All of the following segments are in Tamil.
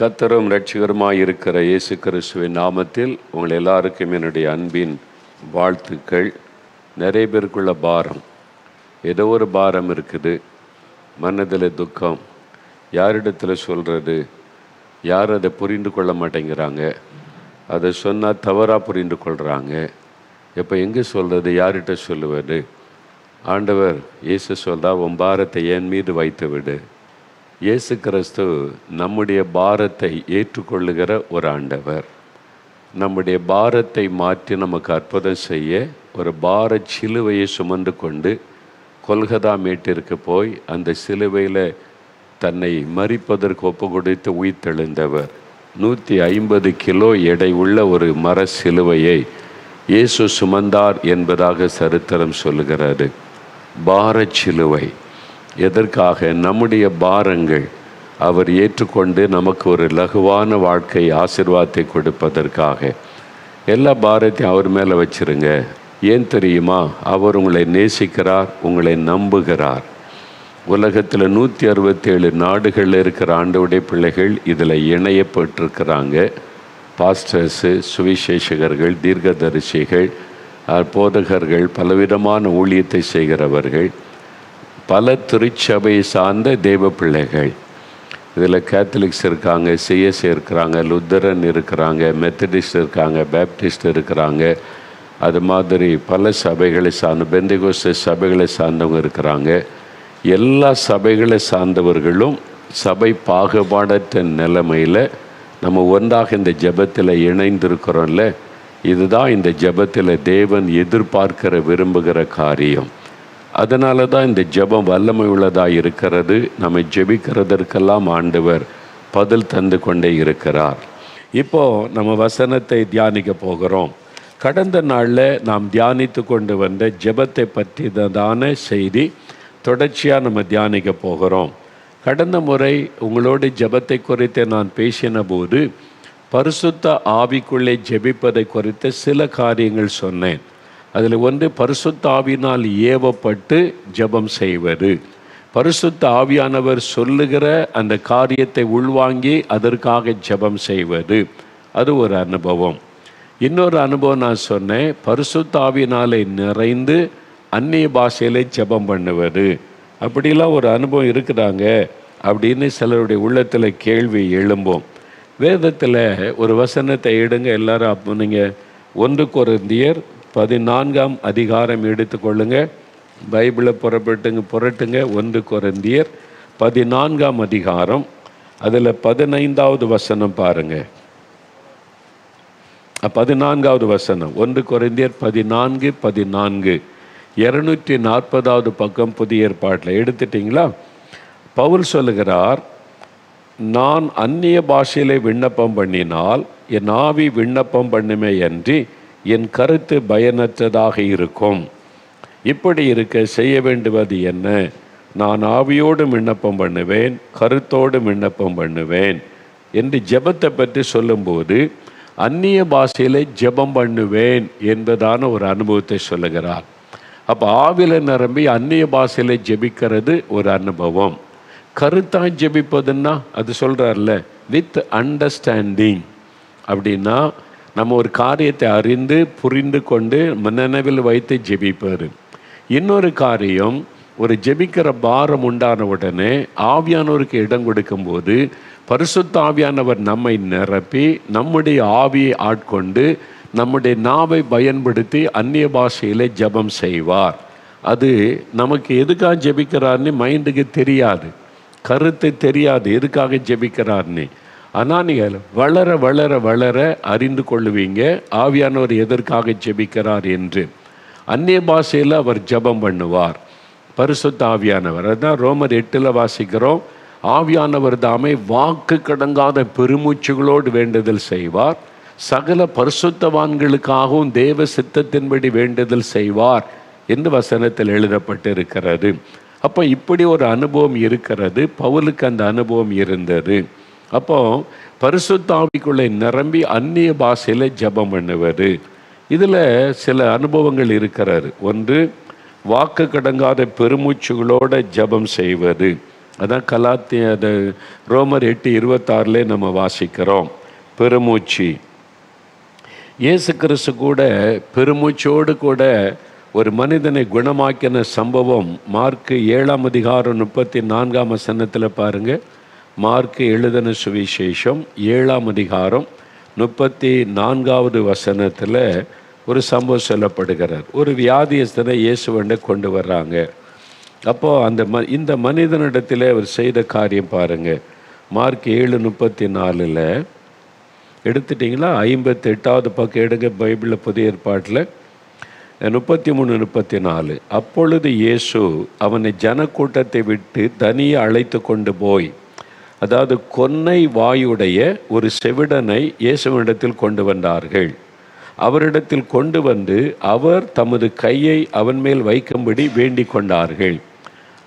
கர்த்தரும் இரட்சகருமாய் இருக்கிற இயேசு கிறிஸ்துவின் நாமத்தில் உங்கள் எல்லாருக்கும் என்னுடைய அன்பின் வாழ்த்துக்கள். நிறைய பேருக்குள்ள பாரம், ஏதோ ஒரு பாரம் இருக்குது, மனதில் துக்கம், யாரிடத்தில் சொல்கிறது, யார் அதை புரிந்து கொள்ள மாட்டேங்கிறாங்க, அதை சொன்னால் தவறாக புரிந்து கொள்கிறாங்க, இப்போ எங்கே சொல்கிறது, யார்கிட்ட சொல்லுவது? ஆண்டவர் இயேசு சொல்றா, உன் பாரத்தை என் மீது வைத்து விடு. இயேசு கிறிஸ்து நம்முடைய பாரத்தை ஏற்றுக்கொள்ளுகிற ஒரு ஆண்டவர். நம்முடைய பாரத்தை மாற்றி நமக்கு அற்புதம் செய்ய ஒரு பார சிலுவையை சுமந்து கொண்டு கொல்கதா மேட்டிற்கு போய் அந்த சிலுவையில் தன்னை மரிப்பதற்கு ஒப்பு கொடுத்து உயிர்த்தெழுந்தவர். 150 கிலோ எடை உள்ள ஒரு மர சிலுவையை இயேசு சுமந்தார் என்பதாக சரித்திரம் சொல்லுகிறது. பார சிலுவை எதற்காக? நம்முடைய பாரங்கள் அவர் ஏற்றுக்கொண்டு நமக்கு ஒரு லகுவான வாழ்க்கை ஆசீர்வாதத்தை கொடுப்பதற்காக. எல்லா பாரத்தையும் அவர் மேலே வச்சிருங்க. ஏன் தெரியுமா? அவர் உங்களை நேசிக்கிறார், உங்களை நம்புகிறார். உலகத்தில் 167 நாடுகளில் இருக்கிற ஆண்டவருடைய பிள்ளைகள் இதில் இணையப்பட்டிருக்கிறாங்க. பாஸ்டர்ஸு, சுவிசேஷகர்கள், தீர்க்கதரிசிகள், போதகர்கள், பலவிதமான ஊழியத்தை செய்கிறவர்கள், பல திருச்சபை சார்ந்த தெய்வ பிள்ளைகள். இதில் கேத்தலிக்ஸ் இருக்காங்க, சிஎஸ்ஐ இருக்கிறாங்க, லுத்தரன் இருக்கிறாங்க, மெத்தடிஸ்ட் இருக்காங்க, பேப்டிஸ்ட் இருக்கிறாங்க. அது மாதிரி பல சபைகளை சார்ந்த பெந்தெகோஸ்தே சபைகளை சார்ந்தவங்க இருக்கிறாங்க. எல்லா சபைகளை சார்ந்தவர்களும் சபை பாகுபாடற்ற நிலைமையில் நம்ம ஒன்றாக இந்த ஜெபத்தில் இணைந்திருக்கிறோம்ல. இதுதான் இந்த ஜெபத்தில் தேவன் எதிர்பார்க்கிற விரும்புகிற காரியம். அதனால தான் இந்த ஜெபம் வல்லமை உள்ளதாக இருக்கிறது. நம்ம ஜெபிக்கிறதற்கெல்லாம் ஆண்டவர் பதில் தந்து கொண்டே இருக்கிறார். இப்போது நம்ம வசனத்தை தியானிக்க போகிறோம். கடந்த நாளில் நாம் தியானித்து கொண்டு வந்த ஜெபத்தை பற்றியதான செய்தி தொடர்ச்சியாக நம்ம தியானிக்க போகிறோம். கடந்த முறை உங்களோட ஜெபத்தை குறித்து நான் பேசின போது பரிசுத்த ஆவிக்குள்ளே ஜெபிப்பதை குறித்த சில காரியங்கள் சொன்னேன். அதில் ஒன்று, பரிசுத்த ஆவியினால் ஏவப்பட்டு ஜெபம் செய்வது. பரிசுத்த ஆவியானவர் சொல்லுகிற அந்த காரியத்தை உள்வாங்கி அதற்காக ஜெபம் செய்வது, அது ஒரு அனுபவம். இன்னொரு அனுபவம் நான் சொன்னேன், பரிசுத்த ஆவியினாலே நிறைந்து அந்நிய பாஷையிலே ஜெபம் பண்ணுவது. அப்படிலாம் ஒரு அனுபவம் இருக்கிறாங்க அப்படின்னு சிலருடைய உள்ளத்தில் கேள்வி எழும்போம். வேதத்தில் ஒரு வசனத்தை எடுங்க எல்லாரும். அப்போ நீங்கள் 1 கொரிந்தியர் 14ஆம் அதிகாரம் எடுத்துக்கொள்ளுங்க. பைபிளை புரட்டுங்க. 1 கொரிந்தியர் 14ஆம் அதிகாரம், அதில் 15வது வசனம் பாருங்க. 14வது வசனம், 1 கொரிந்தியர் 14 240வது பக்கம் புதிய ஏற்பாட்டில் எடுத்துட்டிங்களா? பவுல் சொல்லுகிறார், நான் அந்நிய பாஷையிலே விண்ணப்பம் பண்ணினால் என் ஆவி விண்ணப்பம் பண்ணுமே அன்றி என் கருத்து பயனற்றதாக இருக்கும். இப்படி இருக்க செய்ய வேண்டுவது என்ன? நான் ஆவியோடு விண்ணப்பம் பண்ணுவேன், கருத்தோடு விண்ணப்பம் பண்ணுவேன் என்று ஜெபத்தை பற்றி சொல்லும்போது அந்நிய பாஷையிலே ஜெபம் பண்ணுவேன் என்பதான ஒரு அனுபவத்தை சொல்லுகிறார். அப்போ ஆவில நிரம்பி அந்நிய பாஷையிலே ஜெபிக்கிறது ஒரு அனுபவம். கருத்தாக ஜெபிப்பதுன்னா அது சொல்கிறார்ல, வித் அண்டர்ஸ்டாண்டிங். அப்படின்னா நம்ம ஒரு காரியத்தை அறிந்து புரிந்து கொண்டு நினைவில் வைத்து ஜெபிப்பார். இன்னொரு காரியம், ஒரு ஜெபிக்கிற பாரம் உண்டான உடனே ஆவியானவருக்கு இடம் கொடுக்கும்போது பரிசுத்த ஆவியானவர் நம்மை நிரப்பி நம்முடைய ஆவியை ஆட்கொண்டு நம்முடைய நாவை பயன்படுத்தி அந்நிய பாஷையில் ஜெபம் செய்வார். அது நமக்கு எதுக்காக ஜெபிக்கிறார்னு மைண்டுக்கு தெரியாது, கருத்து தெரியாது எதுக்காக ஜெபிக்கிறார்னு. ஆனால் நீங்கள் வளர வளர வளர அறிந்து கொள்ளுவீங்க ஆவியானவர் எதற்காக ஜெபிக்கிறார் என்று. அந்நிய பாஷையில் அவர் ஜெபம் பண்ணுவார், பரிசுத்த ஆவியானவர். அதுதான் ரோமர் 8 வாசிக்கிறோம். ஆவியானவர் தாமே வாக்கு கடங்காத பெருமூச்சுகளோடு வேண்டுதல் செய்வார், சகல பரிசுத்தவான்களுக்காகவும் தேவ சித்தத்தின்படி வேண்டுதல் செய்வார் என்று வசனத்தில் எழுதப்பட்டு இருக்கிறது. அப்போ இப்படி ஒரு அனுபவம் இருக்கிறது. பவுலுக்கு அந்த அனுபவம் இருந்தது. அப்போ பரிசுத்த ஆவிக்குள்ளே நிரம்பி அந்நிய பாஷையில் ஜெபம் பண்ணுவது. இதில் சில அனுபவங்கள் இருக்கிறது. ஒன்று, வாக்கு கடங்காத பெருமூச்சுகளோட ஜெபம் செய்வது. அதான் கலாத்திய அது ரோமர் 8:26 நம்ம வாசிக்கிறோம். பெருமூச்சு. இயேசு கிறிஸ்து கூட பெருமூச்சோடு கூட ஒரு மனிதனை குணமாக்கின சம்பவம் மார்க் 7:34 பாருங்க. மார்க் எழுதின சுவிசேஷம் 7:34 ஒரு சம்பவம் சொல்லப்படுகிறார். ஒரு வியாதியஸ்தனை இயேசுவண்டை கொண்டு வர்றாங்க. அப்போது இந்த மனிதனிடத்தில் அவர் செய்த காரியம் பாருங்க. மார்க் 7:34 எடுத்துட்டிங்களா? 58வது பக்கம் எடுங்க பைபிளில், புதிய ஏற்பாட்டில் 33-34. அப்பொழுது இயேசு அவனை ஜனக்கூட்டத்தை விட்டு தனியே அழைத்து கொண்டு போய், அதாவது கொன்னை வாயுடைய ஒரு செவிடனை இயேசுவிடத்தில் கொண்டு வந்தார்கள். அவரிடத்தில் கொண்டு வந்து அவர் தமது கையை அவன் மேல் வைக்கும்படி வேண்டிக் கொண்டார்கள்.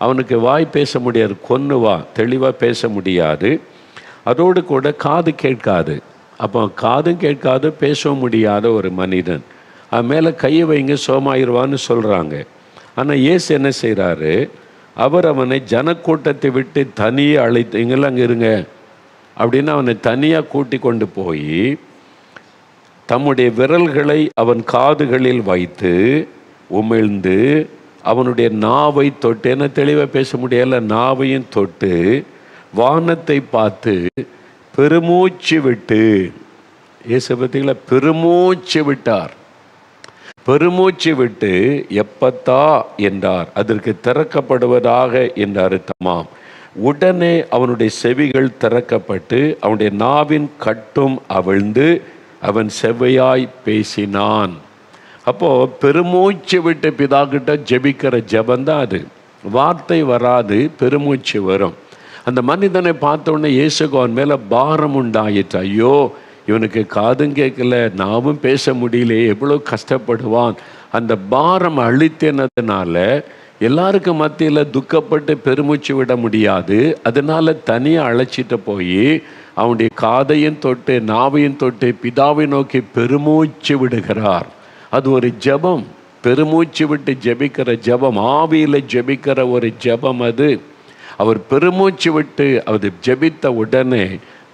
அவனுக்கு வாய் பேச முடியாது, கொன்னுவா தெளிவாக பேச முடியாது. அதோடு கூட காது கேட்காது. அப்போ காதும் கேட்காது, பேசவும் முடியாத ஒரு மனிதன். அவன் மேலே கையை வைங்க சோமாயிருவான்னு சொல்கிறாங்க. ஆனால் இயேசு என்ன செய்கிறாரு? அவர் அவனை ஜனக்கூட்டத்தை விட்டு தனியே அழைத்து, இங்கெல்லாம் அங்கே இருங்க அப்படின்னு அவனை தனியாக கூட்டி கொண்டு போய் தம்முடைய விரல்களை அவன் காதுகளில் வைத்து உமிழ்ந்து அவனுடைய நாவை தொட்டு, என்ன தெளிவாக பேச முடியல, நாவையும் தொட்டு வானத்தை பார்த்து பெருமூச்சு விட்டு, இயேசு பார்த்தீங்களா, பெருமூச்சு விட்டார். பெருமூச்சு விட்டு எப்பத்தா என்றார். அதற்கு திறக்கப்படுவதாக என்ற அர்த்தமாம். உடனே அவனுடைய செவிகள் திறக்கப்பட்டு அவனுடைய நாவின் கட்டும் அவிழ்ந்து அவன் செவ்வையாய் பேசினான். அப்போது பெருமூச்சு விட்டு பிதா கிட்ட ஜெபிக்கிற ஜெபந்தான் அது. வார்த்தை வராது, பெருமூச்சு வரும். அந்த மனிதனை பார்த்த உடனே இயேசுக்கு அவன் மேலே பாரம் உண்டாயிற்று. ஐயோ, இவனுக்கு காதும் கேட்கல, நாவும் பேச முடியல, எவ்வளோ கஷ்டப்படுவான். அந்த பாரம் அழித்தினதுனால எல்லாருக்கும் மத்தியில் துக்கப்பட்டு பெருமூச்சு விட முடியாது. அதனால தனியாக அழைச்சிட்டு போய் அவனுடைய காதையும் தொட்டு நாவையும் தொட்டு பிதாவை நோக்கி பெருமூச்சு விடுகிறார். அது ஒரு ஜெபம், பெருமூச்சு விட்டு ஜெபிக்கிற ஜெபம், ஆவியில் ஜெபிக்கிற ஒரு ஜெபம் அது. அவர் பெருமூச்சு விட்டு அவர் ஜெபித்த உடனே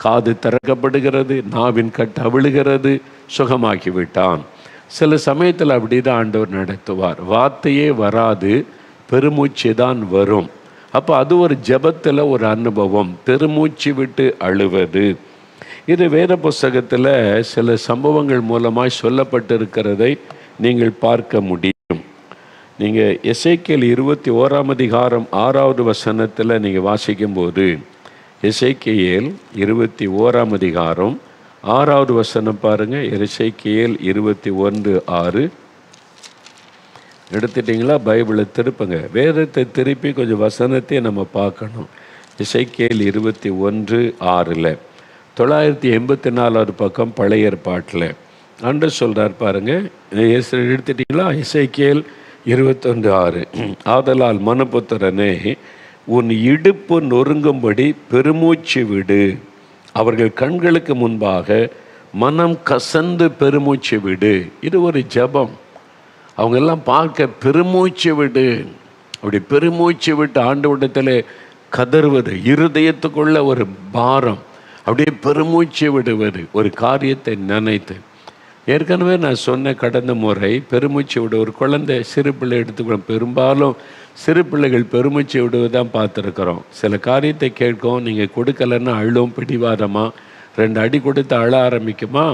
காது திறக்கப்படுகிறது, நாவின் கட்டு அவிழுகிறது, சுகமாக்கி விட்டான். சில சமயத்தில் அப்படி தான் ஆண்டவர் நடத்துவார். வார்த்தையே வராது, பெருமூச்சு தான் வரும். அப்போ அது ஒரு ஜெபத்தில் ஒரு அனுபவம், பெருமூச்சு விட்டு அழுவது. இது வேத புஸ்தகத்தில் சில சம்பவங்கள் மூலமாய் சொல்லப்பட்டிருக்கிறதை நீங்கள் பார்க்க முடியும். நீங்கள் எசேக்கியேல் 21:6 நீங்கள் வாசிக்கும்போது, எசேக்கியேல் 21:6 பாருங்கள். எசேக்கியேல் 21:6 எடுத்துட்டிங்களா? பைபிளை திருப்புங்க, வேதத்தை திருப்பி கொஞ்சம் வசனத்தை நம்ம பார்க்கணும். எசேக்கியேல் 21:6 984 பக்கம் பழைய ஏற்பாட்டில் ஆண்டவர் சொல்கிறார் பாருங்கள். எடுத்துட்டிங்களா? எசேக்கியேல் 21:6 ஆதலால் மனுபுத்திரனே, உன் இடுப்பு நொறுங்கும்படி பெருமூச்சு விடு, அவர்கள் கண்களுக்கு முன்பாக மனம் கசந்து பெருமூச்சு விடு. இது ஒரு ஜெபம். அவங்க எல்லாம் பார்க்க பெருமூச்சு விடு. அப்படி பெருமூச்சு விட்டு ஆண்டவரிடத்தில் கதறுவது, இருதயத்துக்குள்ள ஒரு பாரம், அப்படியே பெருமூச்சு விடுவது, ஒரு காரியத்தை நினைத்து. ஏற்கனவே நான் சொன்ன கடந்த முறை பெருமூச்சு விட ஒரு குழந்தை சிறு பிள்ளை எடுத்துக்கிறோம். பெரும்பாலும் சிறு பிள்ளைகள் பெருமூச்சு விடுவதான் பார்த்துருக்குறோம். சில காரியத்தை கேட்கும், நீங்கள் கொடுக்கலன்னா அழும், பிடிவாதமாக 2 அடி கொடுத்து அழ ஆரம்பிக்குமா.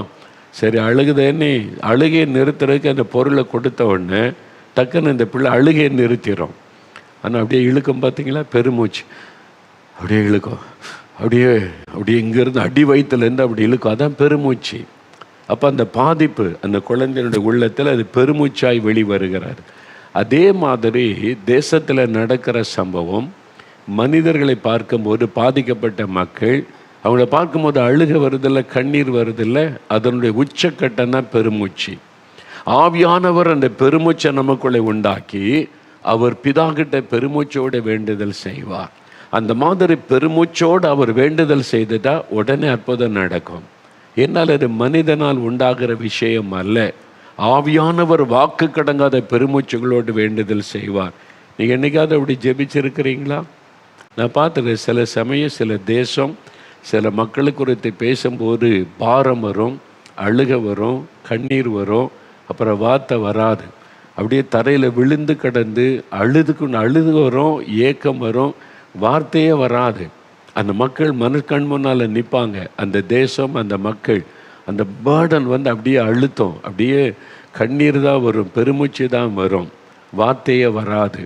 சரி அழுகுதேன்னு அழுகையை நிறுத்துறதுக்கு அந்த பொருளை கொடுத்த உடனே டக்குன்னு இந்த பிள்ளை அழுகையை நிறுத்திடும். ஆனால் அப்படியே இழுக்கும் பார்த்தீங்களா, பெருமூச்சு அப்படியே இழுக்கும், அப்படியே இங்கேருந்து அடி வயிற்றுலேருந்து அப்படி இழுக்கும், அதான் பெருமூச்சு. அப்போ அந்த பாதிப்பு அந்த குழந்தையினுடைய உள்ளத்தில் அது பெருமூச்சாய் வெளிவருகிறார். அதே மாதிரி தேசத்தில் நடக்கிற சம்பவம், மனிதர்களை பார்க்கும்போது பாதிக்கப்பட்ட மக்கள் அவங்கள பார்க்கும்போது அழுக வருதில்ல, கண்ணீர் வருதில்ல, அதனுடைய உச்சக்கட்டம் தான் பெருமூச்சு. ஆவியானவர் அந்த பெருமூச்சை நமக்குள்ளே உண்டாக்கி அவர் பிதாகிட்ட பெருமூச்சோடு வேண்டுதல் செய்வார். அந்த மாதிரி பெருமூச்சோடு அவர் வேண்டுதல் செய்துட்டா உடனே அற்புதம் நடக்கும். என்னால் அது மனிதனால் உண்டாகிற விஷயம் அல்ல. ஆவியானவர் வாக்கு கடங்காத பெருமூச்சுகளோடு வேண்டுதல் செய்வார். நீங்கள் என்னைக்காவது அப்படி ஜெபிச்சிருக்கிறீங்களா? நான் பார்த்துருக்கேன். சில சமயம் சில தேசம் சில மக்கள் குறித்து பேசும்போது பாரம் வரும், அழுக வரும், கண்ணீர் வரும், அப்புறம் வார்த்தை வராது. அப்படியே தரையில் விழுந்து கிடந்து அழுது வரும், ஏக்கம் வரும், வார்த்தையே வராது. அந்த மக்கள் மனக்கண் முன்னால் நிற்பாங்க. அந்த தேசம், அந்த மக்கள், அந்த பேர்டன் அப்படியே அழுத்தம், அப்படியே கண்ணீர் தான் வரும், பெருமூச்சு தான் வரும், வார்த்தையே வராது.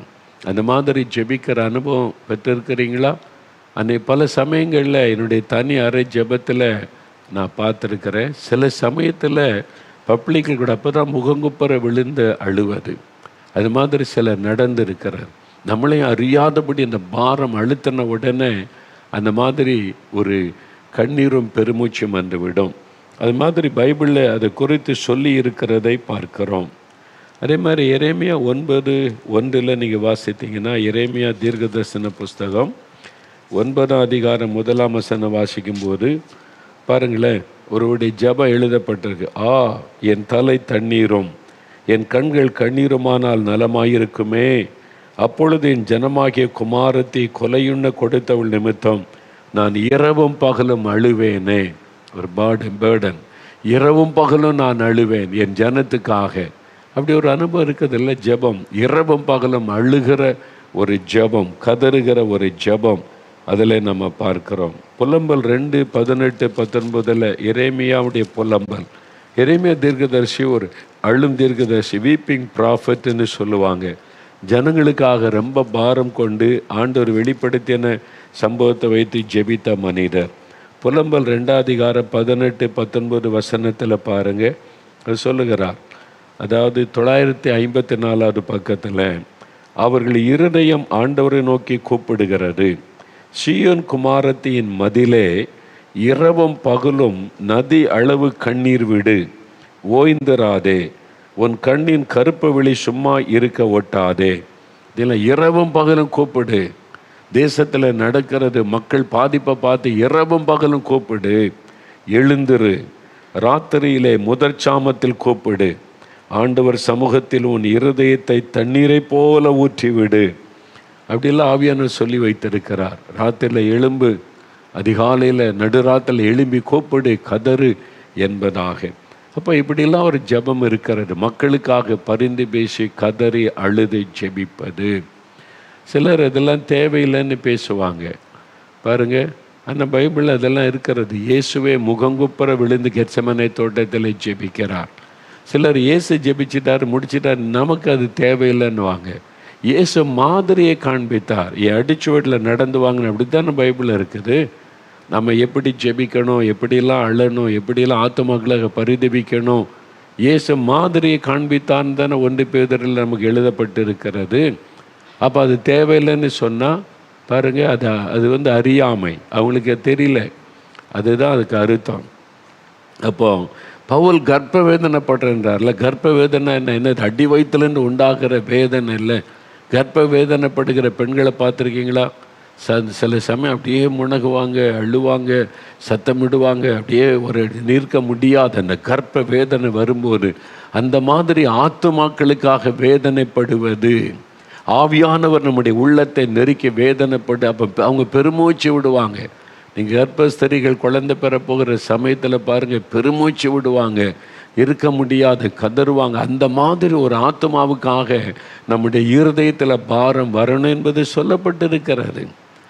அந்த மாதிரி ஜெபிக்கிற அனுபவம் பெற்றிருக்கிறீங்களா? பல சமயங்களில் என்னுடைய தனி அறை ஜெபத்தில் நான் பார்த்துருக்கிறேன். சில சமயத்தில் பப்ளிக்கில் கூட அப்போ தான் முகங்குப்புற விழுந்து அழுவது, அது மாதிரி சிலர் நடந்திருக்கிறார். நம்மளையும் அறியாதபடி அந்த பாரம் அழுத்தின உடனே அந்த மாதிரி ஒரு கண்ணீரும் பெருமூச்சும் வந்து விடும். அது மாதிரி பைபிளில் அதை குறித்து சொல்லி இருக்கிறதை பார்க்கிறோம். அதே மாதிரி எரேமியா 9:1 நீங்கள் வாசித்தீங்கன்னா, எரேமியா தீர்க்கதரிசன புஸ்தகம் 9ஆம் அதிகாரம் 1ஆம் வசனம் வாசிக்கும்போது பாருங்களேன், ஒருவருடைய ஜெபம் எழுதப்பட்டிருக்கு. என் தலை தண்ணீரும் என் கண்கள் கண்ணீருமானால் நலமாயிருக்குமே, அப்பொழுது என் ஜனமாகிய குமாரத்தை கொலையுண்ண கொடுத்தவள் நிமித்தம் நான் இரவும் பகலும் அழுவேனே. ஒரு பேர்டன், இரவும் பகலும் நான் அழுவேன் என் ஜனத்துக்காக. அப்படி ஒரு அனுபவம் இருக்குதில்ல. ஜெபம் இரவும் பகலும் அழுகிற ஒரு ஜெபம், கதறுகிற ஒரு ஜெபம், அதில் நம்ம பார்க்கிறோம். புலம்பல் 2:18-19 எரேமியாவுடைய புலம்பல். எரேமியா தீர்க்கதரிசி ஒரு அழும் தீர்க்கதரிசி, வீப்பிங் ப்ராஃபட்னு சொல்லுவாங்க. ஜனங்களுக்காக ரொம்ப பாரம் கொண்டு ஆண்டவர் வெளிப்படுத்தின சம்பவத்தை வைத்து ஜெபித்த மனிதர். புலம்பல் 2ஆம் அதிகாரம் 18-19 வசனத்தில் பாருங்கள், அது சொல்லுகிறார். அதாவது 954வது பக்கத்தில், அவர்கள் இருதயம் ஆண்டவரை நோக்கி கூப்பிடுகிறது. சீயோன் குமாரத்தியின் மதிலே இரவும் பகலும் நதி அளவு கண்ணீர் விடு, ஓய்ந்திராதே, உன் கண்ணின் கருப்பு விழி சும்மா இருக்க ஒட்டாதே. இதில் இரவும் பகலும் கூப்பிடு. தேசத்தில் நடக்கிறது, மக்கள் பாதிப்பை பார்த்து இரவும் பகலும் கூப்பிடு. எழுந்திரு, ராத்திரியிலே முதற் சாமத்தில் கூப்பிடு. ஆண்டவர் சமூகத்தில் உன் இருதயத்தை தண்ணீரை போல ஊற்றிவிடு. அப்படிலாம் ஆவியானவர் சொல்லி வைத்திருக்கிறார். ராத்திரியில் எழும்பு, அதிகாலையில் நடுராத்தில் எழும்பி கூப்பிடு, கதறு என்பதாக. அப்போ இப்படிலாம் ஒரு ஜெபம் இருக்கிறது. மக்களுக்காக பரிந்து பேசி கதறி அழுது ஜெபிப்பது. சிலர் இதெல்லாம் தேவையில்லைன்னு பேசுவாங்க பாருங்க. அந்த பைபிளில் அதெல்லாம் இருக்கிறது. இயேசுவே முகங்குப்புற விழுந்து கெத்செமனே தோட்டத்தில் ஜெபிக்கிறார். சிலர் இயேசு ஜெபிச்சிட்டார், முடிச்சிட்டார், நமக்கு அது தேவையில்லைன்னுவாங்க. இயேசு மாதிரியை காண்பித்தார், என் அடிச்சுவட்டில் நடந்து வாங்கின. அப்படி தானே பைபிளில் இருக்குது. நம்ம எப்படி ஜெபிக்கணும், எப்படிலாம் அழணும், எப்படிலாம் ஆத்துமாக்களை பரிதபிக்கணும், இயேசு மாதிரியை காண்பித்தான்னு தானே 1 பேதுருவில் நமக்கு எழுதப்பட்டு இருக்கிறது. அப்போ அது தேவையில்லைன்னு சொன்னால் பாருங்கள், அது அறியாமை, அவங்களுக்கு தெரியல. அதுதான் அதுக்கு அர்த்தம். அப்போ பவுல் கர்ப்ப வேதனை படுறார்ல. கர்ப்ப வேதனை என்ன? அடி வயிற்றுலேருந்து உண்டாகிற வேதனை இல்லை. கர்ப்ப வேதனைப்படுகிற பெண்களை பார்த்துருக்கீங்களா? சில சமயம் அப்படியே முனகுவாங்க, அழுவாங்க, சத்தமிடுவாங்க, அப்படியே ஒரு நிற்க முடியாத அந்த கர்ப்ப வேதனை வரும்போது அந்த மாதிரி ஆத்துமாக்களுக்காக வேதனைப்படுவது. ஆவியானவர் நம்முடைய உள்ளத்தை நெருக்கி வேதனைப்பட்டு அப்போ அவங்க பெருமூச்சு விடுவாங்க. நீங்கள் கர்ப்பஸ்திரிகள் குழந்தை பெற போகிற சமயத்தில் பாருங்கள், பெருமூச்சு விடுவாங்க, இருக்க முடியாது, கதறுவாங்க. அந்த மாதிரி ஒரு ஆத்மாவுக்காக நம்முடைய இருதயத்தில் பாரம் வரணும் என்பது சொல்லப்பட்டிருக்கிறது.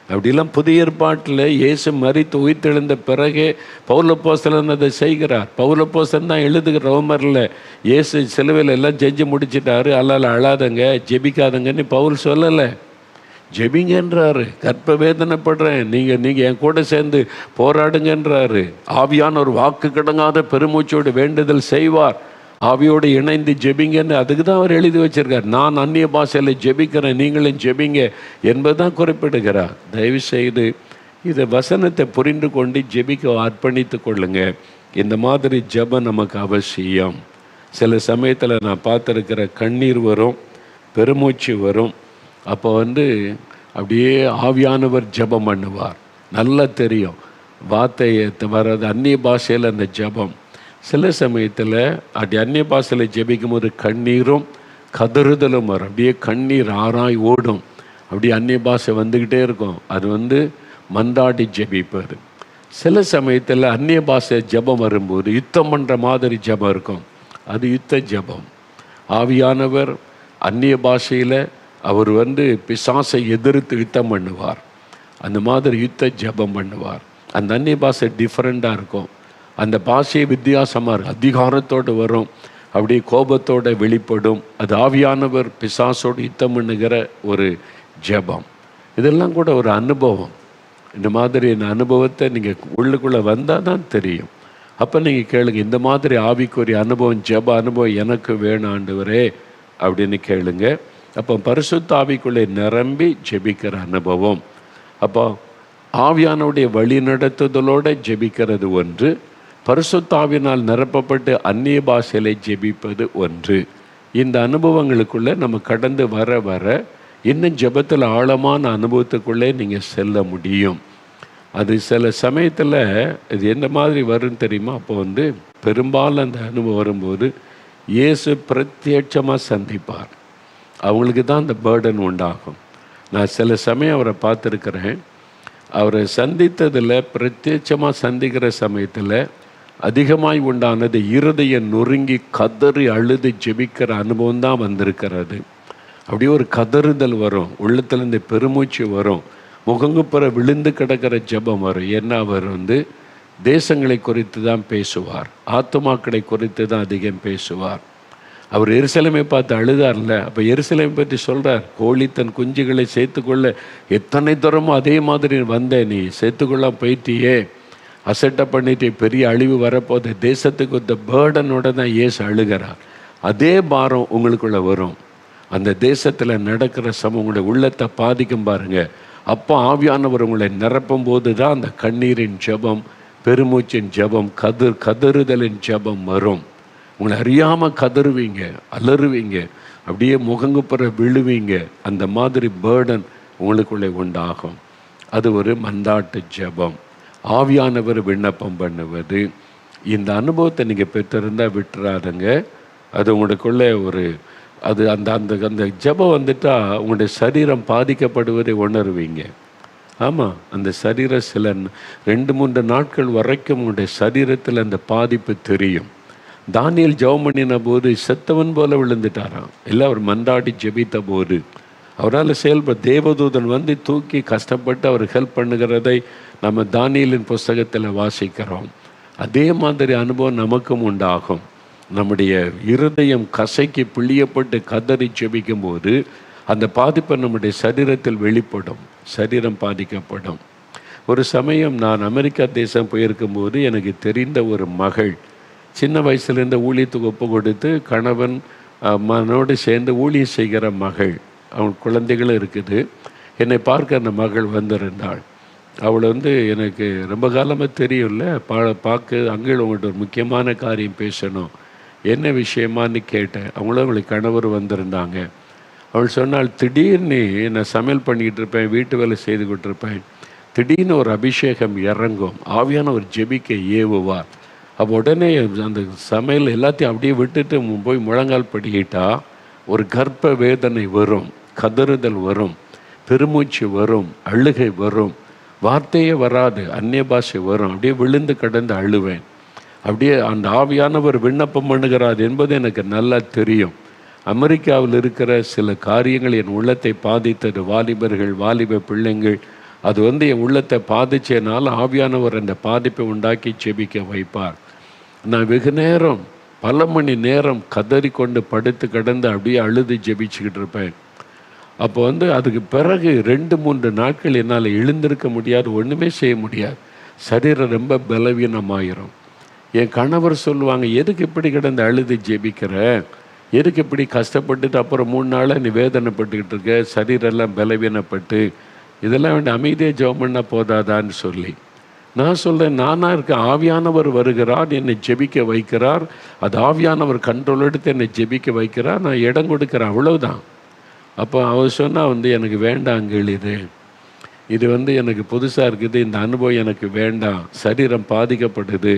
அப்படிலாம் புதிய ஏற்பாட்டில் இயேசு மரித்து உயிர்த்தெழுந்த பிறகே பவுலப்போஸ்தலன் அதை செய்கிறார். பவுலப்போஸ்தலன் தான் எழுதுகிற ரோமரில் இயேசு சிலுவையில் எல்லாம் செஞ்சு முடிச்சிட்டாரு, அல்லால் அழாதங்க, ஜெபிக்காதங்கன்னு பவுல் சொல்லலை, ஜெபிங்கன்றாரு. கர்ப்ப வேதனைப்படுறேன், நீங்கள் என் கூட சேர்ந்து போராடுங்கன்றாரு. ஆவியான ஒரு வாக்கு கடங்காத பெருமூச்சோடு வேண்டுதல் செய்வார். ஆவியோடு இணைந்து ஜெபிங்கன்னு அதுக்கு தான் அவர் எழுதி வச்சிருக்கார். நான் அந்நிய பாஷையில் ஜெபிக்கிறேன், நீங்களும் ஜெபிங்க என்பதுதான் குறிப்பிடுகிறார். தயவு செய்து இதை வசனத்தை புரிந்து கொண்டு ஜெபிக்க அர்ப்பணித்து கொள்ளுங்க. இந்த மாதிரி ஜெபம் நமக்கு அவசியம். சில சமயத்தில் நான் பார்த்துருக்கிற கண்ணீர் வரும், பெருமூச்சு வரும். அப்போ அப்படியே ஆவியானவர் ஜெபம் பண்ணுவார். நல்லா தெரியும் வார்த்தை வர்றது அந்நிய பாஷையில் அந்த ஜெபம். சில சமயத்தில் அப்படி அந்நிய பாஷையில் ஜெபிக்கும் போது கண்ணீரும் கதறுதலும் வரும். அப்படியே கண்ணீர் ஆறாய் ஓடும். அப்படி அந்நிய பாஷை வந்துக்கிட்டே இருக்கும். அது மந்தாடி ஜெபிப்பது. சில சமயத்தில் அந்நிய பாஷை ஜெபம் வரும்போது யுத்தம் பண்ணுற மாதிரி ஜெபம் இருக்கும். அது யுத்த ஜெபம். ஆவியானவர் அந்நிய பாஷையில் அவர் பிசாசை எதிர்த்து யுத்தம் பண்ணுவார். அந்த மாதிரி யுத்த ஜெபம் பண்ணுவார். அந்த அந்நிய பாஷை டிஃப்ரெண்ட்டாக இருக்கும். அந்த பாஷையை வித்தியாசமாக இருக்கும். அதிகாரத்தோடு வரும், அப்படியே கோபத்தோடு வெளிப்படும். அது ஆவியானவர் பிசாசோடு யுத்தம் பண்ணுகிற ஒரு ஜெபம். இதெல்லாம் கூட ஒரு அனுபவம். இந்த மாதிரி இந்த அனுபவத்தை நீங்கள் உள்ளுக்குள்ளே வந்தால் தான் தெரியும். அப்போ நீங்கள் கேளுங்க, இந்த மாதிரி ஆவிக்குரிய அனுபவம், ஜெப அனுபவம் எனக்கு வேணும் ஆண்டவரே அப்படின்னு கேளுங்க. அப்போ பரிசுத்த ஆவிக்குள்ளே நிரம்பி ஜெபிக்கிற அனுபவம். அப்போ ஆவியானுடைய வழி நடத்துதலோடு ஜெபிக்கிறது ஒன்று, பரிசுத்த ஆவியினால் நிரப்பப்பட்டு அந்நிய பாஷையிலே ஜெபிப்பது ஒன்று. இந்த அனுபவங்களுக்குள்ளே நம்ம கடந்து வர வர இன்னும் ஜெபத்தில் ஆழமான அனுபவத்துக்குள்ளே நீங்கள் செல்ல முடியும். அது சில சமயத்தில் இது எந்த மாதிரி வரும்னு தெரியுமா? அப்போ பெரும்பாலும் அந்த அனுபவம் வரும்போது இயேசு பிரத்யட்சமாக சந்திப்பார். அவங்களுக்கு தான் அந்த பேர்டன் உண்டாகும். நான் சில சமயம் அவரை பார்த்துருக்கிறேன். அவரை சந்தித்ததில், பிரத்யட்சமாக சந்திக்கிற சமயத்தில் அதிகமாய் உண்டானது இருதயம் நொறுங்கி கதறி அழுது ஜெபிக்கிற அனுபவம் தான் வந்திருக்கிறது. அப்படியே ஒரு கதறுதல் வரும், உள்ளத்துலேருந்து பெருமூச்சு வரும், முகங்குப்புற விழுந்து கிடக்கிற ஜெபம் வரும். ஏன்னா அவர் தேசங்களை குறித்து தான் பேசுவார், ஆத்துமாக்களை குறித்து தான் அதிகம் பேசுவார். அவர் எருசலேமை பார்த்து அழுதார்ல, அப்போ எருசலேமை பற்றி சொல்கிறார், கோழி தன் குஞ்சுகளை சேர்த்துக்கொள்ள எத்தனை தூரமோ அதே மாதிரி வந்த நீ சேர்த்துக்கொள்ள போயிட்டியே, அசட்டை பண்ணிட்டு பெரிய அழிவு வரப்போது தேசத்துக்கு இந்த பேர்டனோட தான் இயேசு அழுகிறார். அதே பாரம் உங்களுக்குள்ளே வரும். அந்த தேசத்தில் நடக்கிற உங்களுடைய உள்ளத்தை பாதிக்கும் பாருங்க. அப்போ ஆவியானவர் உங்களை நிரப்பும் போது தான் அந்த கண்ணீரின் ஜெபம், பெருமூச்சின் ஜெபம், கதறுதலின் ஜெபம் வரும். உங்களை அறியாமல் கதறுவீங்க, அலறுவீங்க, அப்படியே முகங்குப்புற விழுவீங்க. அந்த மாதிரி பேர்டன் உங்களுக்குள்ளே உண்டாகும். அது ஒரு மந்தாட்டு ஜெபம். ஆவியானவர் விண்ணப்பம் பண்ணுவது. இந்த அனுபவத்தை நீங்கள் பெற்றிருந்தால் விட்டுறாதுங்க. அது உங்களுக்குள்ளே அது அந்த அந்த அந்த ஜெபம் வந்துட்டால் உங்களுடைய சரீரம் பாதிக்கப்படுவதை உணர்வீங்க. ஆமாம், அந்த சரீரம் சில 2-3 நாட்கள் வரைக்கும் உங்களுடைய சரீரத்தில் அந்த பாதிப்பு தெரியும். தானியேல் ஜெபம் பண்ணின போது செத்தவன் போல விழுந்துட்டாராம். இல்லை, அவர் மன்றாடி ஜெபித்த போது அவரால் தேவதூதன் தூக்கி கஷ்டப்பட்டு அவர் ஹெல்ப் பண்ணுகிறதை நம்ம தானியேலின் புஸ்தகத்தில் வாசிக்கிறோம். அதே மாதிரி அனுபவம் நமக்கும் உண்டாகும். நம்முடைய இருதயம் கசைக்கு பிழியப்பட்டு கதறி ஜெபிக்கும் போது அந்த பாதிப்பை நம்முடைய சரீரத்தில் வெளிப்படும், சரீரம் பாதிக்கப்படும். ஒரு சமயம் நான் அமெரிக்கா தேசம் போயிருக்கும்போது எனக்கு தெரிந்த ஒரு மகள், சின்ன வயசுலேருந்து ஊழியத்துக்கு ஒப்பு கொடுத்து கணவன் மகனோடு சேர்ந்து ஊழியம் செய்கிற மகள், அவன் குழந்தைகளும் இருக்குது. என்னை பார்க்க அந்த மகள் வந்திருந்தாள். அவளை எனக்கு ரொம்ப காலமாக தெரியும்ல, பார்க்க அங்கே உங்கள்கிட்ட ஒரு முக்கியமான காரியம் பேசணும், என்ன விஷயமானு கேட்டேன். அவங்களுக்கு கணவர் வந்திருந்தாங்க. அவள் சொன்னால், திடீர்னு நான் சமையல் பண்ணிக்கிட்டு இருப்பேன், வீட்டு வேலை செய்துக்கிட்டு இருப்பேன், திடீர்னு ஒரு அபிஷேகம் இறங்கும், ஆவியான ஒரு ஜெபிக்க ஏவுவார். அப்போ உடனே அந்த சமையல் எல்லாத்தையும் அப்படியே விட்டுட்டு போய் முழங்கால் படிக்கிட்டா ஒரு கர்ப்ப வேதனை வரும், கதறுதல் வரும், பெருமூச்சு வரும், அழுகை வரும், வார்த்தையே வராது, அந்நிய பாஷை வரும். அப்படியே விழுந்து கடந்து அழுவேன். அப்படியே அந்த ஆவியானவர் விண்ணப்பம் பண்ணுகிறார் என்பது எனக்கு நல்லா தெரியும். அமெரிக்காவில் இருக்கிற சில காரியங்கள் என் உள்ளத்தை பாதித்தது. வாலிபர்கள், வாலிப பிள்ளைங்கள், அது என் உள்ளத்தை பாதிச்சனால ஆவியானவர் அந்த பாதிப்பை உண்டாக்கி ஜெபிக்க வைப்பார். நான் வெகு நேரம், பல மணி நேரம் கதறி கொண்டு படுத்து கடந்து அப்படியே அழுது ஜெபிச்சுக்கிட்டு இருப்பேன். அப்போ அதுக்கு பிறகு 2-3 நாட்கள் என்னால் எழுந்திருக்க முடியாது, ஒன்றுமே செய்ய முடியாது, சரீரம் ரொம்ப பலவீனமாயிரும். என் கணவர் சொல்லுவாங்க, எதுக்கு இப்படி கிடந்து அழுது ஜெபிக்கிற, எதுக்கு இப்படி கஷ்டப்பட்டுட்டு அப்புறம் 3 நாளாக நீ வேதனைப்பட்டுக்கிட்டு இருக்க, சரீரெல்லாம் பலவீனப்பட்டு, இதெல்லாம் அமைதியாக ஜெபம் பண்ணால் போதாதான்னு சொல்லி நான் சொல்கிறேன், நானாக இருக்கேன், ஆவியானவர் வருகிறார், என்னை ஜெபிக்க வைக்கிறார், அது ஆவியானவர் கண்ட்ரோல் எடுத்து என்னை ஜெபிக்க வைக்கிறார், நான் இடம் கொடுக்குறேன், அவ்வளவுதான். அப்போ அவர் சொன்னால் எனக்கு வேண்டாங்கள், இது எனக்கு புதுசாக இருக்குது, இந்த அனுபவம் எனக்கு வேண்டாம், சரீரம் பாதிக்கப்படுது,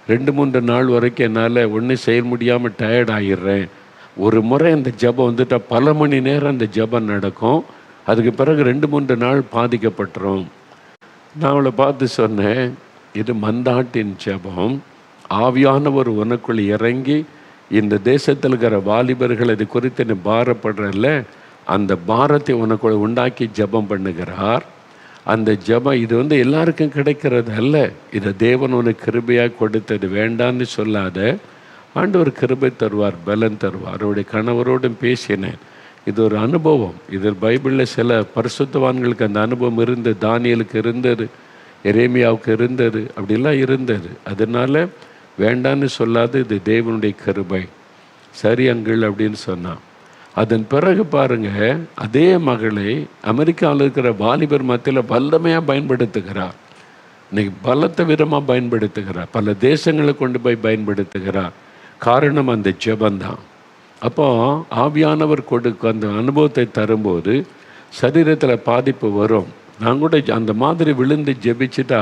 2-3 நாள் வரைக்கும் என்னால் ஒன்றும் செய்ய முடியாமல் டயர்ட் ஆகிடுறேன். ஒரு முறை அந்த ஜெபம் பல மணி நேரம் அந்த ஜெபம் நடக்கும். அதுக்கு பிறகு 2-3 நாள் பாதிக்கப்பட்டுரும். நான் அவளை பார்த்து சொன்னேன், இது மந்தாட்டின் ஜெபம். ஆவியானவர் உனக்குள் இறங்கி இந்த தேசத்தில் இருக்கிற வாலிபர்கள் இது குறித்து நீ பாரப்படுறல்ல, அந்த பாரத்தை உனக்குள்ள உண்டாக்கி ஜெபம் பண்ணுகிறார். அந்த ஜெபம் இது எல்லாருக்கும் கிடைக்கிறது அல்ல. இதை தேவன் உனக்கு கிருபையாக கொடுத்தது, வேண்டான்னு சொல்லாத. ஆண்டவர் கிருபை தருவார், பலன் தருவார். அவருடைய கணவரோடும் பேசினேன். இது ஒரு அனுபவம். இது பைபிளில் சில பரிசுத்தவான்களுக்கு அந்த அனுபவம் இருந்தது. தானியலுக்கு இருந்தது, எரேமியாவுக்கு இருந்தது, அப்படிலாம் இருந்தது. அதனால் வேண்டான்னு சொல்லாது, இது தேவனுடைய கிருபை. சரி அங்கிள் அப்படின்னு சொன்னான். அதன் பிறகு பாருங்க, அதே மகளை அமெரிக்காவில் இருக்கிற வாலிபர் மத்தியில் வல்லமையாக பயன்படுத்துகிறார். இன்னைக்கு பலத்த விதமாக பயன்படுத்துகிறார். பல தேசங்களை கொண்டு போய் பயன்படுத்துகிறார். காரணம் அந்த ஜெபந்தான். அப்போ ஆவியானவர் கொடுக்க அந்த அனுபவத்தை தரும்போது சரீரத்தில் பாதிப்பு வரும். நான் கூட அந்த மாதிரி விழுந்து ஜெபிச்சுட்டா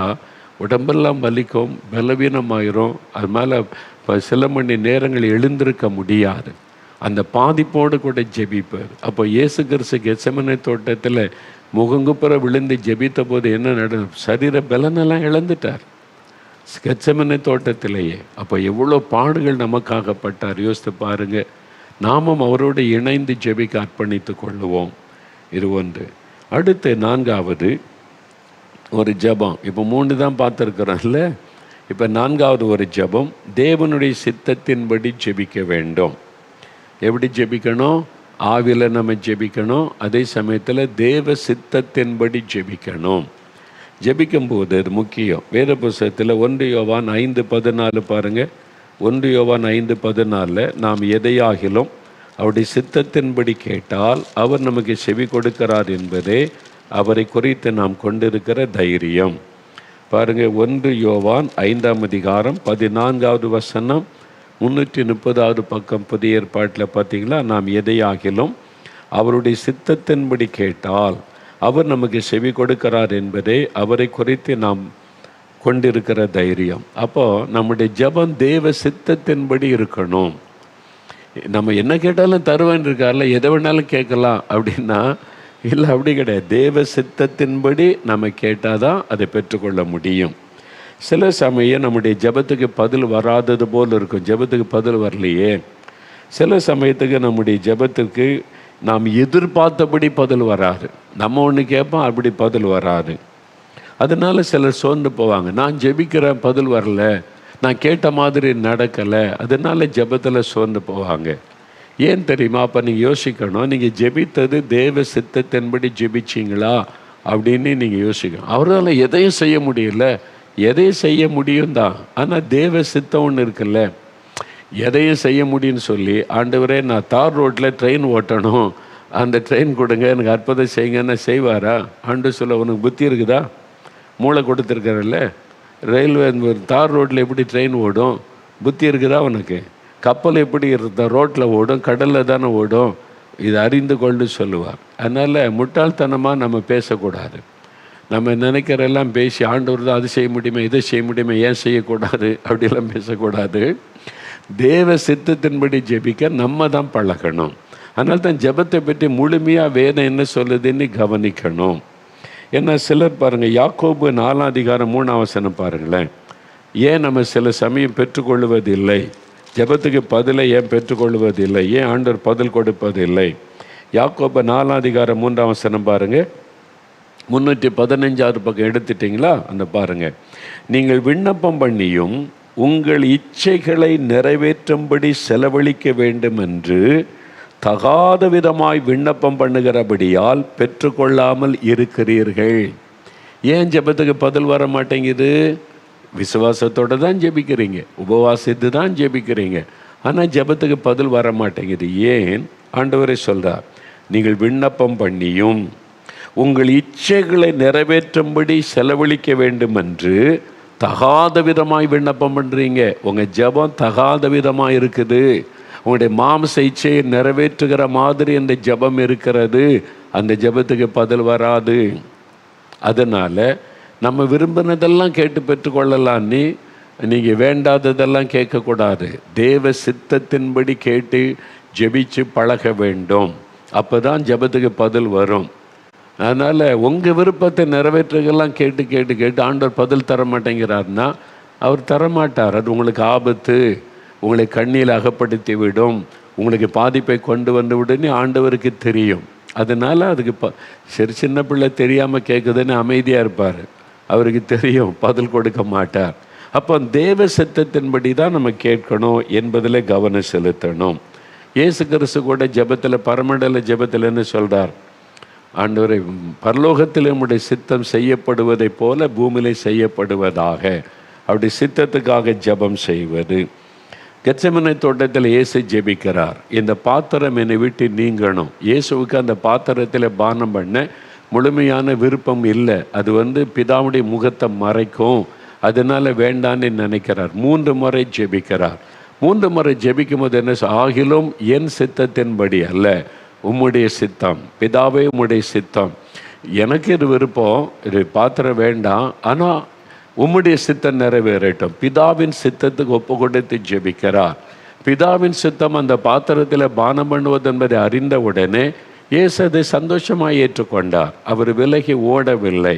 உடம்பெல்லாம் வலிக்கும், பலவீனமாயிரும். அது மேலே சில மணி நேரங்கள் எழுந்திருக்க முடியாது. அந்த பாதிப்போடு கூட ஜெபிப்பார். அப்போ இயேசு கிறிஸ்து கெத்செமனே தோட்டத்தில் முகங்குப்புற விழுந்து ஜெபித்த போது என்ன நடந்தது? சரீர பலனெல்லாம் இழந்துட்டார் கெத்செமனே தோட்டத்திலேயே. அப்போ எவ்வளோ பாடுகள் நமக்காகப்பட்டார் யோசித்து பாருங்க. நாமும் அவரோடு இணைந்து ஜெபிக்க அர்ப்பணித்து கொள்ளுவோம். இது ஒன்று. அடுத்து 4வது ஒரு ஜெபம். இப்போ 3 தான் பார்த்துருக்குறோம்ல. இப்போ 4வது ஒரு ஜெபம், தேவனுடைய சித்தத்தின்படி ஜெபிக்க வேண்டும். எப்படி ஜெபிக்கணும்? ஆவியில் நம்ம ஜெபிக்கணும். அதே சமயத்தில் தேவ சித்தத்தின்படி ஜெபிக்கணும். ஜெபிக்கும்போது அது முக்கியம். வேத புஸ்தகத்தில் 1 யோவான் 5:14 பாருங்கள். 1 யோவான் 5:14 நாம் எதையாகிலும் அவருடைய சித்தத்தின்படி கேட்டால் அவர் நமக்கு செவி கொடுக்கிறார் என்பதே அவரை குறித்து நாம் கொண்டிருக்கிற தைரியம். பாருங்கள், 1 யோவான் 5ஆம் அதிகாரம் 14வது வசனம், 330வது பக்கம் புதிய ஏற்பாட்டில் பார்த்தீங்களா? நாம் எதையாகிலும் அவருடைய சித்தத்தின்படி கேட்டால் அவர் நமக்கு செவி கொடுக்கிறார் என்பதே அவரை குறித்து நாம் கொண்டிருக்கிற தைரியம். அப்போது நம்முடைய ஜெபம் தேவ சித்தத்தின்படி இருக்கணும். நம்ம என்ன கேட்டாலும் தருவேன் இருக்கார்ல, எதை வேணாலும் கேட்கலாம் அப்படின்னா இல்லை, அப்படி கிடையாது. தேவ சித்தத்தின்படி நம்ம கேட்டால் தான் அதை பெற்றுக்கொள்ள முடியும். சில சமயம் நம்முடைய ஜெபத்துக்கு பதில் வராதது போல் இருக்கும். ஜெபத்துக்கு பதில் வரலையே. சில சமயத்துக்கு நம்முடைய ஜெபத்துக்கு நாம் எதிர்பார்த்தபடி பதில் வராது. நம்ம ஒன்று கேட்போம், அப்படி பதில் வராது. அதனால் சிலர் சோர்ந்து போவாங்க. நான் ஜெபிக்கிறேன், பதில் வரல, நான் கேட்ட மாதிரி நடக்கலை, அதனால் ஜெபத்தில் சோர்ந்து போவாங்க. ஏன் தெரியுமா? அப்போ நீங்கள் யோசிக்கணும், நீங்கள் ஜெபித்தது தேவ சித்தத்தின்படி ஜெபிச்சிங்களா அப்படின்னு நீங்கள் யோசிக்கணும். அவரால் எதையும் செய்ய முடியல, எதையும் செய்ய முடியும் தான், ஆனால் தேவ சித்தம் ஒன்று இருக்குல்ல, எதையும் செய்ய முடியும்னு சொல்லி, ஆண்டவரே நான் தார் ரோட்டில் ட்ரெயின் ஓட்டணும், அந்த ட்ரெயின் கொடுங்க, எனக்கு அற்புதம் செய்யுங்கன்னா செய்வாரா? ஆண்டு சொல்ல, உனக்கு புத்தி இருக்குதா? மூளை கொடுத்துருக்காருல்ல. ரயில்வே தார் ரோட்டில் எப்படி ட்ரெயின் ஓடும்? புத்தி இருக்குதா உனக்கு? கப்பல் எப்படி இருந்தா ரோட்டில் ஓடும்? கடலில் தானே ஓடும். இது அறிந்து கொண்டு சொல்லுவார். அதனால் முட்டாள்தனமாக நம்ம பேசக்கூடாது. நம்ம நினைக்கிறெல்லாம் பேசி ஆண்டவர் தான் அது செய்ய முடியுமா, இதை செய்ய முடியுமா, ஏன் செய்யக்கூடாது அப்படிலாம் பேசக்கூடாது. தேவ சித்தத்தின்படி ஜெபிக்க நம்ம தான் பழகணும். அதனால தான் ஜெபத்தை பற்றி முழுமையாக வேதம் என்ன சொல்லுதுன்னு கவனிக்கணும். ஏன்னா சிலர் பாருங்கள், யாக்கோபு 4ஆம் அதிகாரம் 3ஆம் வசனம் பாருங்களேன். ஏன் நம்ம சில சமயம் பெற்றுக்கொள்வதில்லை? ஜெபத்துக்கு பதிலை ஏன் பெற்றுக்கொள்வதில்லை? ஏன் ஆண்டவர் பதில் கொடுப்பதில்லை? யாக்கோபு 4ஆம் அதிகாரம் 3ஆம் வசனம் பாருங்கள். 315வது பக்கம் எடுத்துட்டிங்களா? அந்த பாருங்கள். நீங்கள் விண்ணப்பம் பண்ணியும் உங்கள் இச்சைகளை நிறைவேற்றும்படி செலவழிக்க வேண்டும் என்று தகாத விதமாய் விண்ணப்பம் பண்ணுகிறபடியால் பெற்றுக்கொள்ளாமல் இருக்கிறீர்கள். ஏன் ஜெபத்துக்கு பதில் வர மாட்டேங்குது? விசுவாசத்தோடு தான் ஜெபிக்கிறீங்க, உபவாசித்து தான் ஜெபிக்கிறீங்க, ஆனால் ஜெபத்துக்கு பதில் வர மாட்டேங்குது. ஏன்? ஆண்டவரே சொல்கிறார், நீங்கள் விண்ணப்பம் பண்ணியும் உங்கள் இச்சைகளை நிறைவேற்றும்படி செலவழிக்க வேண்டும் என்று தகாத விதமாய் விண்ணப்பம் பண்ணுறீங்க. உங்கள் ஜெபம் தகாத விதமாக இருக்குது. உங்களுடைய மாம்ச இச்சையை நிறைவேற்றுகிற மாதிரி அந்த ஜெபம் இருக்கிறது. அந்த ஜெபத்துக்கு பதில் வராது. அதனால் நம்ம விரும்பினதெல்லாம் கேட்டு பெற்றுக்கொள்ளலான்னு நீங்கள் வேண்டாததெல்லாம் கேட்கக்கூடாது. தேவ சித்தத்தின்படி கேட்டு ஜெபிச்சு பழக வேண்டும். அப்போ தான் ஜெபத்துக்கு பதில் வரும். அதனால் உங்கள் விருப்பத்தை நிறைவேற்றுகள்லாம் கேட்டு கேட்டு கேட்டு ஆண்டவர் பதில் தர மாட்டேங்கிறாருன்னா அவர் தரமாட்டார். அது உங்களுக்கு ஆபத்து, உங்களை கண்ணியில் அகப்படுத்தி விடும், உங்களுக்கு பாதிப்பை கொண்டு வந்து விடுன்னு ஆண்டவருக்கு தெரியும். அதனால் அதுக்கு சரி சின்ன பிள்ளை தெரியாமல் கேட்குதுன்னு அமைதியாக இருப்பார். அவருக்கு தெரியும் பதில் கொடுக்க மாட்டார். அப்போ தேவ சித்தத்தின்படி தான் நம்ம கேட்கணும் என்பதில் கவனம் செலுத்தணும். இயேசு கிறிஸ்து கூட ஜெபத்தில், பரமண்டல ஜெபத்தில் என்ன சொல்கிறார்? ஆண்டவரை, பரலோகத்தில் நம்முடைய சித்தம் செய்யப்படுவதை போல பூமியிலே செய்யப்படுவதாக. அப்படி சித்தத்துக்காக ஜெபம் செய்வது. கெத்செமனே தோட்டத்தில் இயேசு ஜெபிக்கிறார், இந்த பாத்திரம் என்னை விட்டு நீங்கணும். இயேசுவுக்கு அந்த பாத்திரத்தில் பானம் பண்ண முழுமையான விருப்பம் இல்லை. அது பிதாவுடைய முகத்தை மறைக்கும், அதனால வேண்டான்னு நினைக்கிறார். 3 முறை ஜெபிக்கிறார். 3 முறை ஜெபிக்கும் போது என்ன, ஆகிலும் என் சித்தத்தின்படி அல்ல, உம்முடைய சித்தம். பிதாவே, உம்முடைய சித்தம். எனக்கு இது விருப்பம், இது பாத்திரம் வேண்டாம், ஆனால் உம்முடைய சித்தம் நிறைவேறட்டும். பிதாவின் சித்தத்துக்கு ஒப்பு கொடுத்து ஜெபிக்கிறார். பிதாவின் சித்தம் அந்த பாத்திரத்தில் பானம் பண்ணுவது என்பதை அறிந்த உடனே இயேசு அதை சந்தோஷமாக ஏற்றுக்கொண்டார். அவர் விலகி ஓடவில்லை.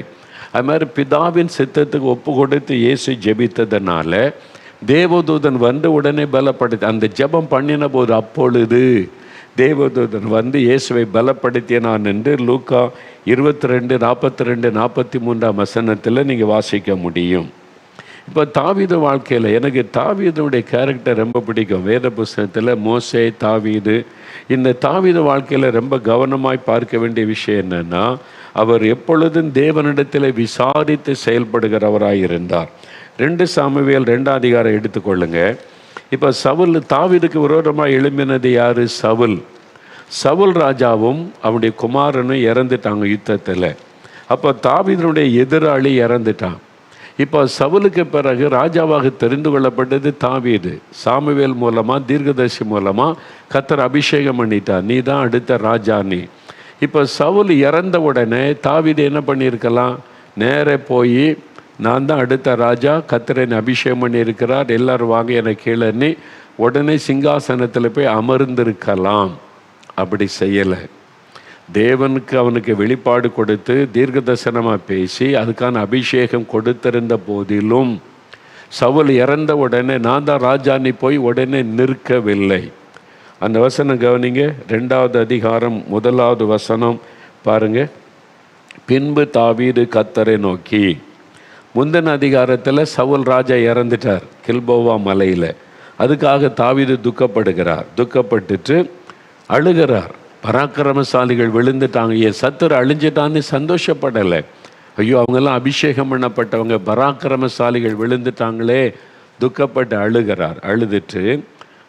அது மாதிரி பிதாவின் சித்தத்துக்கு ஒப்பு கொடுத்து இயேசு ஜெபித்ததுனால தேவதூதன் உடனே பலப்படுத்தி அந்த ஜெபம் பண்ணின போது அப்பொழுது தேவதூதன் இயேசுவை பலப்படுத்தினான் என்று லூக்கா 22, 42, 43 வசனத்தில் நீங்கள் வாசிக்க முடியும். இப்போ தாவீது வாழ்க்கையில் எனக்கு தாவீதுடைய கேரக்டர் ரொம்ப பிடிக்கும். வேத புஸ்தகத்தில் மோசே, தாவீது, இந்த தாவீது வாழ்க்கையில் ரொம்ப கவனமாய் பார்க்க வேண்டிய விஷயம் என்னென்னா, அவர் எப்பொழுதும் தேவனிடத்தில் விசாரித்து செயல்படுகிறவராய் இருந்தார். 2 சாமுவேல் 2ஆம் அதிகாரம் எடுத்துக்கொள்ளுங்க. இப்போ சவுல், தாவீதுக்கு விரோதமாக எழும்பினது யார்? சவுல் ராஜாவும் அவனுடைய குமாரனும் இறந்துட்டாங்க யுத்தத்தில். அப்போ தாவீதுடைய எதிராளி இறந்துட்டான். இப்போ சவுலுக்கு பிறகு ராஜாவாக தெரிந்து கொள்ளப்பட்டது தாவீது. சாமுவேல் மூலமாக, தீர்க்கதரிசி மூலமாக கர்த்தர் அபிஷேகம் பண்ணிட்டார், நீ தான் அடுத்த ராஜா நீ. இப்போ சவுல் இறந்த உடனே தாவீது என்ன பண்ணியிருக்கலாம்? நேர போய் நான் தான் அடுத்த ராஜா, கர்த்தர் என்னை அபிஷேகம் பண்ணியிருக்கிறார், எல்லாரும் வாங்க என்னை கீழே உடனே சிங்காசனத்தில் போய் அமர்ந்திருக்கலாம். அப்படி செய்யலை. தேவனுக்கு அவனுக்கு வெளிப்பாடு கொடுத்து தீர்க்கதரிசனமாக பேசி அதுக்கான அபிஷேகம் கொடுத்திருந்த போதிலும் சவுல் இறந்த உடனே நான் தான் ராஜா நீ போய் உடனே நிற்கவில்லை. அந்த வசனம் கவனிங்க. 2ஆம் அதிகாரம் 1ஆவது வசனம் பாருங்க. பின்பு தாவீது கர்த்தரை நோக்கி. முந்தின அதிகாரத்தில் சவுல் ராஜா இறந்துட்டார் கில்போவா மலையில். அதுக்காக தாவீது துக்கப்படுகிறார். துக்கப்பட்டுட்டு அழுகிறார். பராக்கிரமசாலிகள் விழுந்துட்டாங்க, என் சத்துரு அழிஞ்சிட்டான்னு சந்தோஷப்படலை. ஐயோ, அவங்கெல்லாம் அபிஷேகம் பண்ணப்பட்டவங்க, பராக்கிரமசாலிகள் விழுந்துட்டாங்களே, துக்கப்பட்டு அழுகிறார். அழுதுட்டு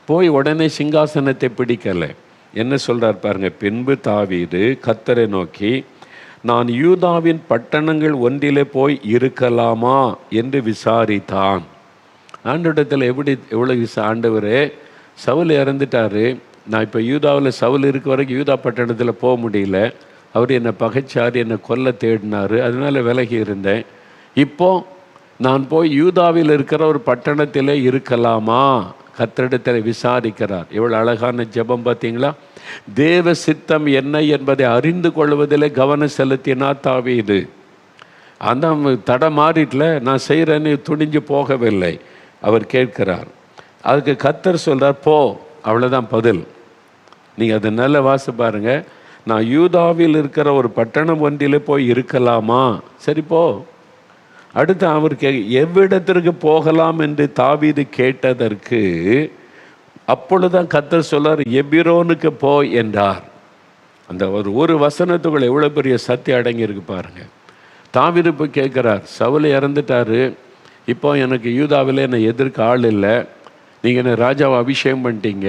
போய் உடனே சிங்காசனத்தை பிடிக்கலை. என்ன சொல்கிறார் பாருங்க. பின்பு தாவீது கர்த்தரை நோக்கி, நான் யூதாவின் பட்டணங்கள் ஒன்றிலே போய் இருக்கலாமா என்று விசாரித்தான். ஆண்டவரிடத்தில் எவ்வளோ ஆண்டவரே, சவுல் இறந்துட்டாரு, நான் இப்போ யூதாவில் சவுல் இருக்க வரைக்கும் யூதா பட்டணத்தில் போக முடியல, அவர் என்னை பகைச்சார், என்னை கொல்ல தேடினார், அதனால் விலகி இருந்தேன். இப்போ நான் போய் யூதாவில் இருக்கிற ஒரு பட்டணத்தில் இருக்கலாமா? கர்த்தரிடத்தில் விசாரிக்கிறார். எவ்வளோ அழகான ஜெபம் பார்த்தீங்களா? தேவ சித்தம் என்ன என்பதை அறிந்து கொள்வதில் கவனம் செலுத்தினா தாவீது. அந்த தடை மாறிட்டல, நான் செய்கிறேன்னு துணிஞ்சு போகவில்லை. அவர் கேட்கிறார். அதுக்கு கர்த்தர் சொல்கிறார், போ. அவ்வளோதான் பதில். நீங்கள் அதை நல்ல வாசி பாருங்க. நான் யூதாவில் இருக்கிற ஒரு பட்டணம் ஒன்றில் போய் இருக்கலாமா? சரி போ. அடுத்து அவர் எவ்விடத்திற்கு போகலாம் என்று தாவீது கேட்டதற்கு அப்பொழுதுதான் கர்த்தர் சொல்லார், எபிரோனுக்கு போ என்றார். அந்த ஒரு வசனத்துக்குள்ள எவ்வளோ பெரிய சத்தியம் அடங்கியிருக்கு பாருங்க. தாவீது போய் கேட்குறார், சவுல் இறந்துட்டாரு, இப்போ எனக்கு யூதாவில் என்னை எதிர்க்க ஆள் இல்லை, நீங்கள் என்ன ராஜாவை அபிஷேகம் பண்ணிட்டீங்க,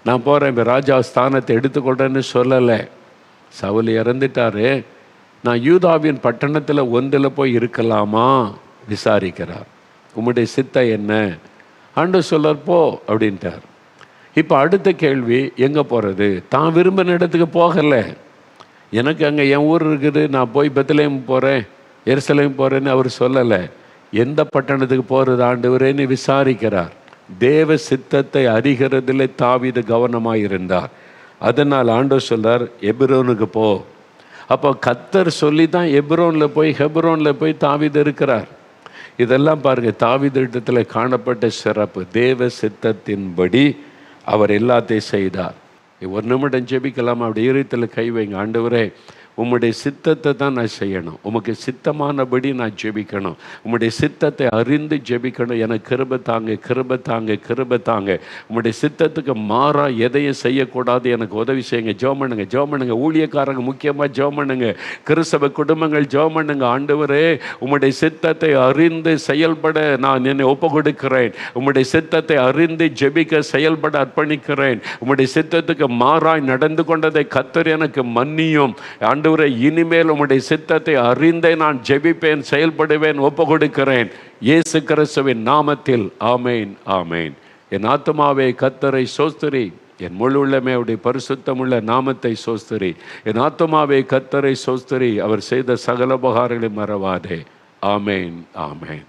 நான் போகிறேன், இப்போ ராஜா ஸ்தானத்தை எடுத்துக்கொள்றேன்னு சொல்லலை. சவுல் இறந்துட்டாரு, நான் யூதாவின் பட்டணத்தில் ஒன்றில் போய் இருக்கலாமா விசாரிக்கிறார். உம்முடைய சித்தம் என்ன? ஆண்டவர் சொல்லார், போ அப்படின்ட்டார். இப்போ அடுத்த கேள்வி, எங்கே போகிறது? தான் விரும்பின இடத்துக்கு போகலை. எனக்கு அங்கே என் ஊர் இருக்குது, நான் போய் பெத்லெஹேம் போகிறேன், எருசலேம் போகிறேன்னு அவர் சொல்லலை. எந்த பட்டணத்துக்கு போகிறது ஆண்டவரேன்னு விசாரிக்கிறார். தேவ சித்தத்தை அறிகிறதில் தாவீது கவனமாக இருந்தார். அதனால் ஆண்டவர் சொல்றார், எபிரோனுக்கு போ. அப்போ கர்த்தர் சொல்லி தான் ஹெப்ரோனில் போய் தாவீது இருக்கிறார். இதெல்லாம் பாருங்க, தாவீது இடத்துல காணப்பட்ட சிறப்பு. தேவ சித்தத்தின்படி அவர் எல்லாத்தையும் செய்தார். ஒரு நிமிடம் ஜெபிக்கலாம். அப்படி இருதயத்தில் கை வைங்க. ஆண்டவரே, உம்முடைய சித்தத்தை தான் நான் செய்யணும், உமக்கு சித்தமானபடி நான் ஜெபிக்கணும், உம்முடைய சித்தத்தை அறிந்து ஜெபிக்கணும், எனக்கு கிருபை தாங்க, கிருபை தாங்க, கிருபை தாங்க. உம்முடைய சித்தத்துக்கு மாறா எதையும் செய்யக்கூடாது, எனக்கு உதவி செய்யுங்க. ஜெபம் பண்ணுங்க, ஜெபம் பண்ணுங்க. ஊழியக்காரங்க முக்கியமாக ஜெபம் பண்ணுங்க. கிறிஸ்தவ குடும்பங்கள் ஜெபம் பண்ணுங்க. ஆண்டவரே, உம்முடைய சித்தத்தை அறிந்து செயல்பட நான் என்னை ஒப்பு கொடுக்கிறேன். உம்முடைய சித்தத்தை அறிந்து ஜெபிக்க செயல்பட அர்ப்பணிக்கிறேன். உம்முடைய சித்தத்துக்கு மாறாய் நடந்து கொண்டதை கர்த்தர் எனக்கு மன்னியும். ஆண்டவரே, இனிமேல் உம்முடைய சித்தத்தை அறிந்தே நான் ஜெபிப்பேன், செயல்படுவேன், ஒப்பு கொடுக்கிறேன். இயேசு கிறிஸ்துவின் நாமத்தில் ஆமேன், ஆமேன். என் ஆத்துமாவே கர்த்தரை சோஸ்திரி, என் முழு உள்ளமே அவருடைய பரிசுத்தமுள்ள நாமத்தை சோஸ்திரி. என் ஆத்துமாவே கர்த்தரை சோஸ்திரி, அவர் செய்த சகல உபகாரங்களை மறவாதே. ஆமேன், ஆமேன்.